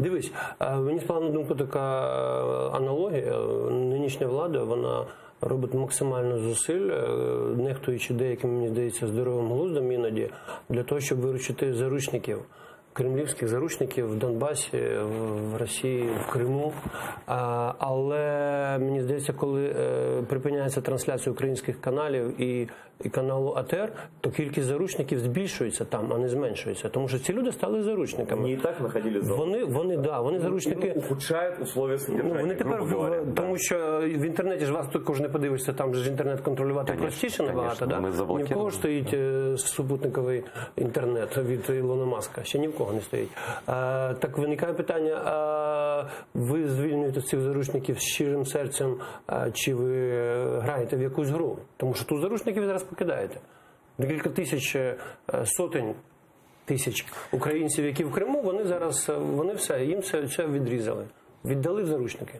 Дивись, мені спала на думку така аналогія. Нинішня влада, вона робить максимально зусиль, нехтуючи деяким, мені здається, здоровим глуздом іноді, для того, щоб виручити заручників. Кремлівських заручників в Донбасі, в Росії, в Криму. Але мені здається, коли припиняється трансляція українських каналів і каналу АТР, то кількість заручників збільшується там, а не зменшується. Тому що ці люди стали заручниками. Вони і так знаходили зону. Вони заручники. Ухудшають условия содержання. Вони тепер, тому що в інтернеті ж вас також не подивишся, там же ж інтернет контролювати простіше набагато. Да? Ні в кого ж стоїть супутниковий інтернет від Ілона Маска. Ще ні в кого не стоїть. Так виникає питання, ви звільнюєте цих заручників з щирим серцем, чи ви граєте в якусь гру? Тому що тут заручників зараз покидаєте. Декілька тисяч, сотень тисяч українців, які в Криму, вони зараз, вони все, їм все відрізали. Віддали в заручники.